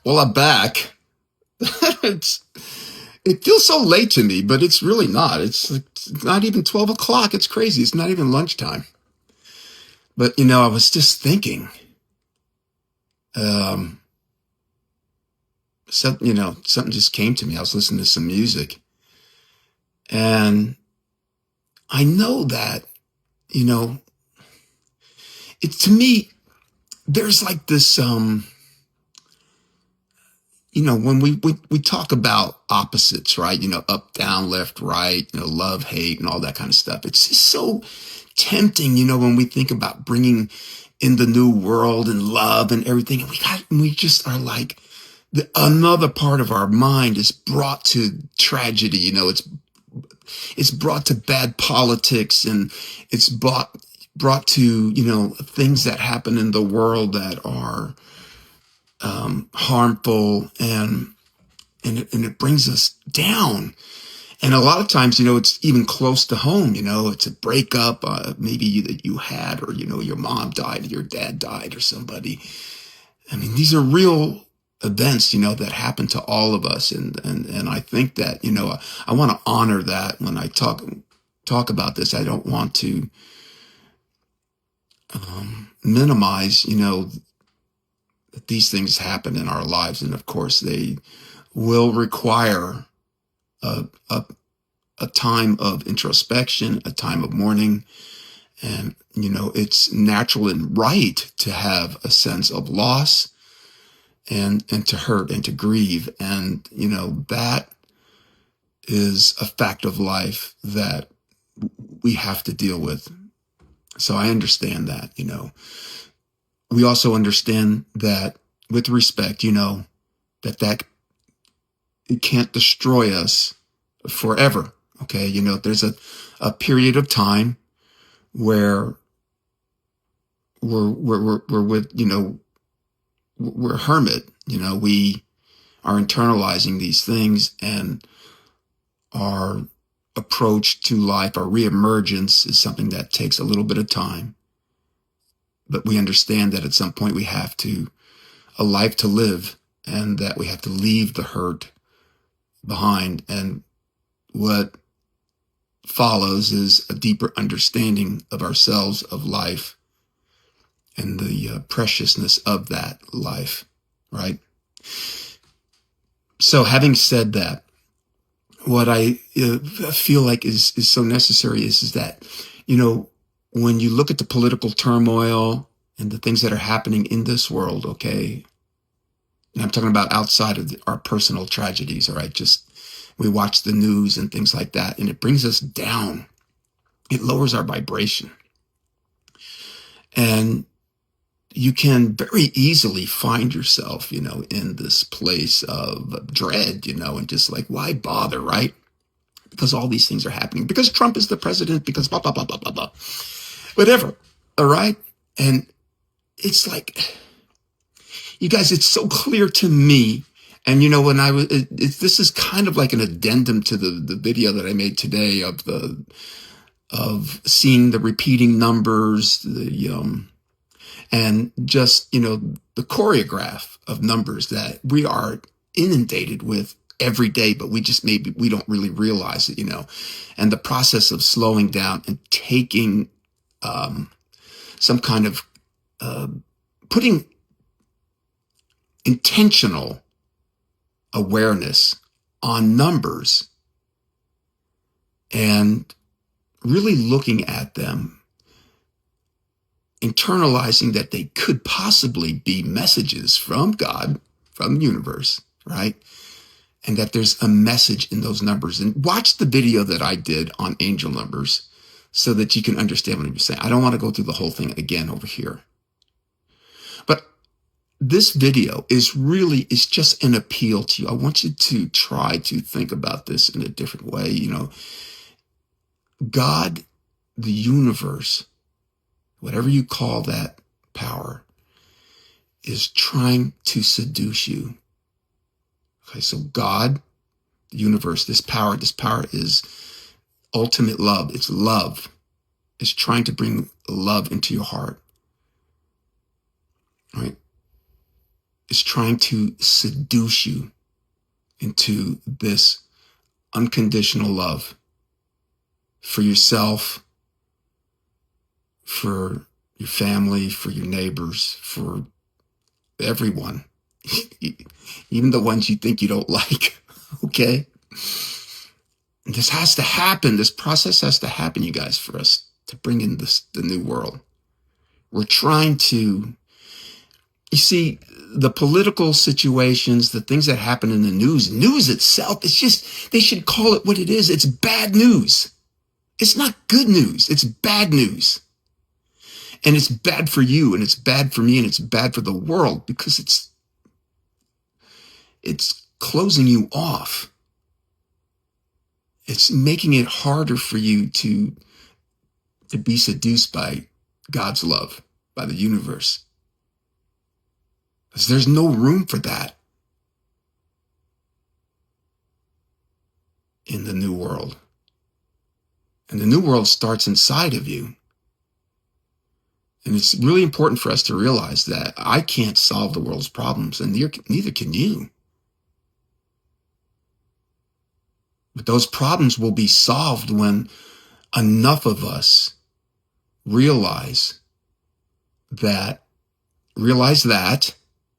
Well, I'm back. it's, it feels so late to me, but it's really not. It's not even 12 o'clock. It's crazy. It's not even lunchtime. But, I was just thinking, um, something just came to me. I was listening to some music, and I know that, you know, it's to me, there's like this, when we talk about opposites, right? Up, down, left, right, love, hate, and all that kind of stuff. It's just so tempting, when we think about bringing in the new world and love and everything. And we just are like, another part of our mind is brought to tragedy. It's brought to bad politics, and it's brought to, things that happen in the world that are harmful, and it brings us down. And a lot of times, it's even close to home. It's a breakup, maybe that you had, or your mom died, or your dad died, or somebody. I mean, these are real events, that happen to all of us, and I think that I want to honor that when I talk about this. I don't want to minimize, that these things happen in our lives, and of course they will require a time of introspection, a time of mourning. And, it's natural and right to have a sense of loss, and to hurt and to grieve. And, that is a fact of life that we have to deal with. So I understand that, we also understand that with respect, that it can't destroy us forever. Okay. There's a period of time where we're with, we're hermit, we are internalizing these things, and our approach to life, our reemergence, is something that takes a little bit of time. But we understand that at some point we have a life to live, and that we have to leave the hurt behind. And what follows is a deeper understanding of ourselves, of life, and the preciousness of that life, right? So having said that, what I feel like is so necessary is that, when you look at the political turmoil and the things that are happening in this world, okay, and I'm talking about outside of our personal tragedies, all right, just we watch the news and things like that, and it brings us down. It lowers our vibration. And you can very easily find yourself, in this place of dread, and just like, why bother, right? Because all these things are happening, because Trump is the president, because blah, blah, blah, blah, blah, blah, whatever. All right. And it's like, you guys, it's so clear to me. And, when this is kind of like an addendum to the video that I made today of seeing the repeating numbers, and just, the choreograph of numbers that we are inundated with every day, but we don't really realize it, and the process of slowing down and taking some kind of putting intentional awareness on numbers, and really looking at them, internalizing that they could possibly be messages from God, from the universe, right? And that there's a message in those numbers. And watch the video that I did on angel numbers so that you can understand what I'm saying. I don't want to go through the whole thing again over here. But this video is just an appeal to you. I want you to try to think about this in a different way. God, the universe, whatever you call that power, is trying to seduce you. Okay, so God, the universe, this power is ultimate love. It's love. It's trying to bring love into your heart. Right? is trying to seduce you into this unconditional love for yourself, for your family, for your neighbors, for everyone, even the ones you think you don't like. Okay? This has to happen. This process has to happen, you guys, for us to bring in the new world. We're trying to, you see, the political situations, the things that happen in the news itself, it's just, they should call it what it is. It's bad news. It's not good news. It's bad news. And it's bad for you, and it's bad for me, and it's bad for the world, because it's closing you off. It's making it harder for you to be seduced by God's love, by the universe. Because there's no room for that in the new world. And the new world starts inside of you. And it's really important for us to realize that I can't solve the world's problems, and neither can you. But those problems will be solved when enough of us realize that,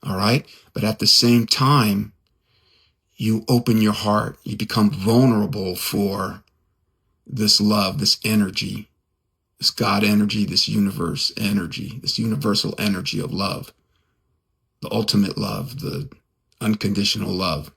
all right? But at the same time, you open your heart, you become vulnerable for this love, this energy, this God energy, this universe energy, this universal energy of love, the ultimate love, the unconditional love.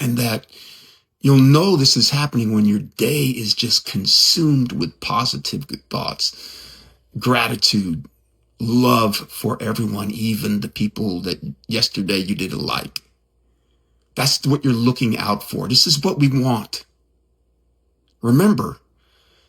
And that you'll know this is happening when your day is just consumed with positive good thoughts, gratitude, love for everyone, even the people that yesterday you didn't like. That's what you're looking out for. This is what we want. Remember,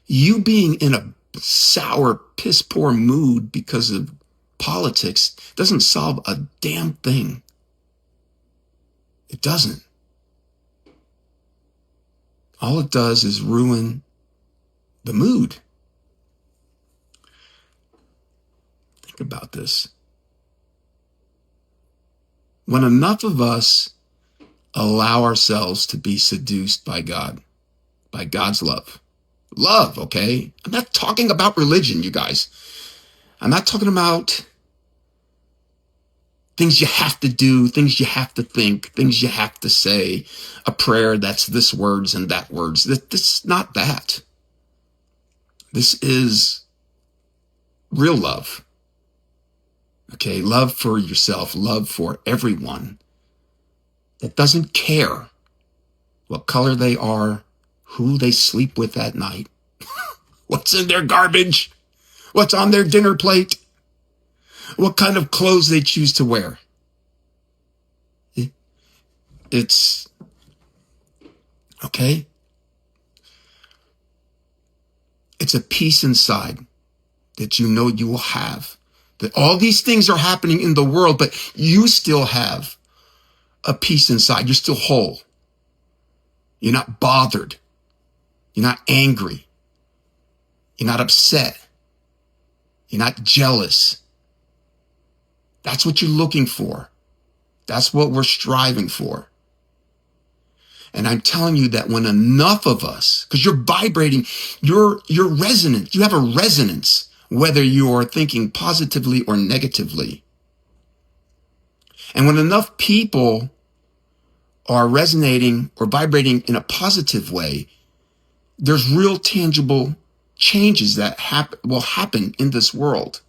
you being in a sour, piss poor mood because of politics doesn't solve a damn thing. It doesn't. All it does is ruin the mood. Think about this. When enough of us allow ourselves to be seduced by God, by God's love. Love, okay? I'm not talking about religion, you guys. I'm not talking about things you have to do, things you have to think, things you have to say, a prayer that's this words and that words. This is not that. This is real love. Okay, love for yourself, love for everyone that doesn't care what color they are, who they sleep with at night, what's in their garbage, what's on their dinner plate, what kind of clothes they choose to wear. It's okay. It's a peace inside that you know you will have. That all these things are happening in the world, but you still have a peace inside. You're still whole. You're not bothered. You're not angry. You're not upset. You're not jealous. That's what you're looking for. That's what we're striving for. And I'm telling you that when enough of us, because you're vibrating, you're resonant. You have a resonance, whether you're thinking positively or negatively. And when enough people are resonating or vibrating in a positive way, there's real tangible changes that will happen in this world.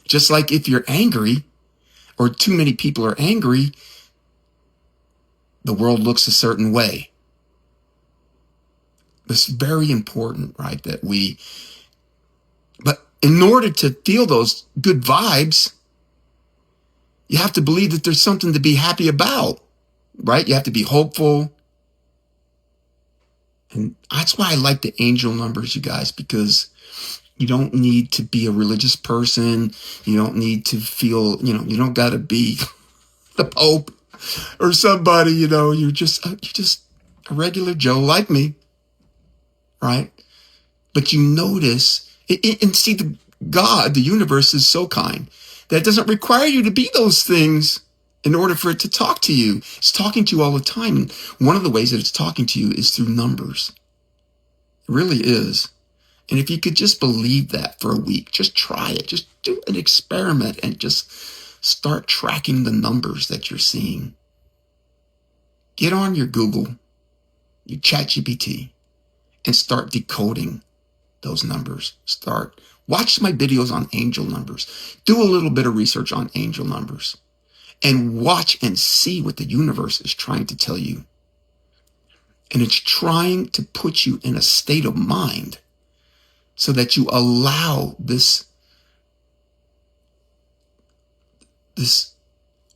Just like if you're angry or too many people are angry, the world looks a certain way. It's very important, right? But in order to feel those good vibes, you have to believe that there's something to be happy about, right? You have to be hopeful. And that's why I like the angel numbers, you guys, because you don't need to be a religious person. You don't need to feel, you don't got to be the Pope or somebody, you're just a regular Joe like me, right? But you notice, and see, God, the universe is so kind that doesn't require you to be those things in order for it to talk to you. It's talking to you all the time. And one of the ways that it's talking to you is through numbers. It really is. And if you could just believe that for a week, just try it. Just do an experiment and just start tracking the numbers that you're seeing. Get on your Google, your ChatGPT, and start decoding those numbers. Watch my videos on angel numbers. Do a little bit of research on angel numbers and watch and see what the universe is trying to tell you. And it's trying to put you in a state of mind so that you allow this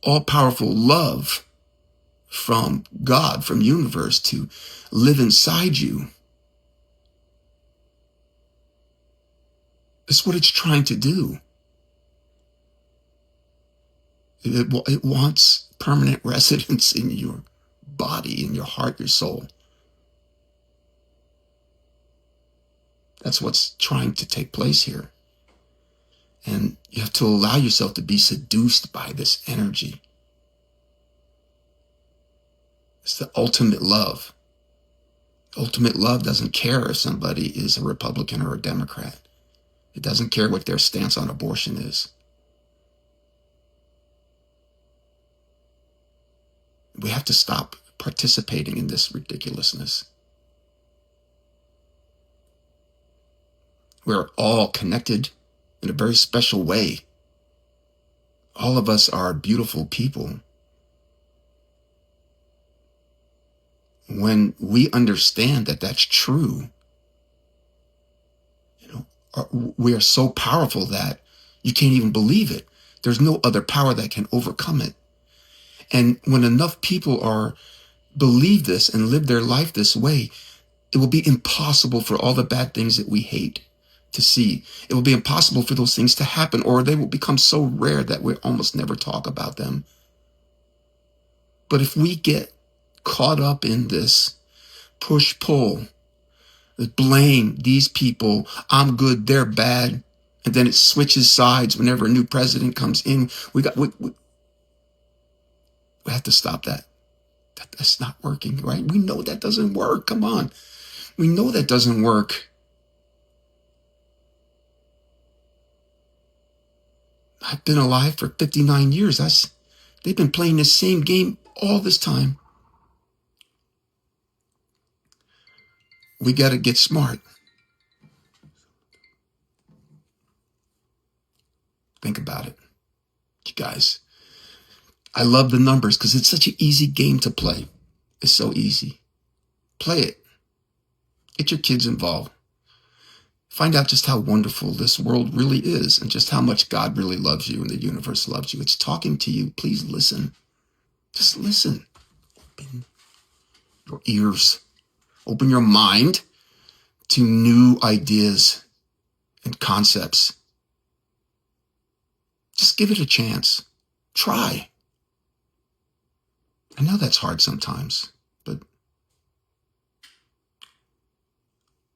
all-powerful love from God, from universe, to live inside you. It's what it's trying to do. It wants permanent residence in your body, in your heart, your soul. That's what's trying to take place here. And you have to allow yourself to be seduced by this energy. It's the ultimate love. Ultimate love doesn't care if somebody is a Republican or a Democrat. It doesn't care what their stance on abortion is. We have to stop participating in this ridiculousness. We're all connected in a very special way. All of us are beautiful people. When we understand that that's true, we are so powerful that you can't even believe it. There's no other power that can overcome it. And when enough people believe this and live their life this way, it will be impossible for all the bad things that we hate to see. It will be impossible for those things to happen, or they will become so rare that we almost never talk about them. But if we get caught up in this push-pull, blame these people, I'm good, they're bad, and then it switches sides whenever a new president comes in, we have to stop that. That's not working, right? We know that doesn't work. Come on. We know that doesn't work. I've been alive for 59 years. They've been playing the same game all this time. We got to get smart. Think about it, you guys. I love the numbers because it's such an easy game to play. It's so easy. Play it. Get your kids involved. Find out just how wonderful this world really is and just how much God really loves you and the universe loves you. It's talking to you. Please listen. Just listen. Open your ears. Open your mind to new ideas and concepts. Just give it a chance. Try. I know that's hard sometimes, but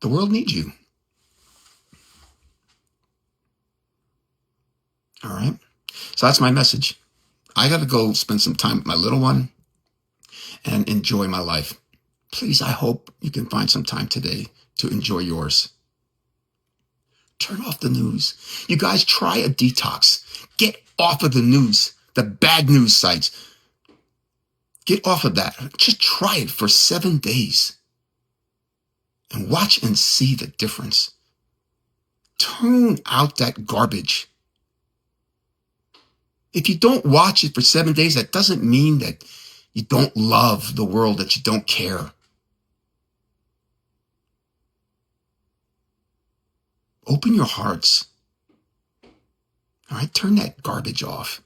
the world needs you. All right. So that's my message. I got to go spend some time with my little one and enjoy my life. Please, I hope you can find some time today to enjoy yours. Turn off the news. You guys, try a detox. Get off of the news, the bad news sites. Get off of that. Just try it for 7 days and watch and see the difference. Tune out that garbage. If you don't watch it for 7 days, that doesn't mean that you don't love the world, that you don't care. Open your hearts. All right, turn that garbage off.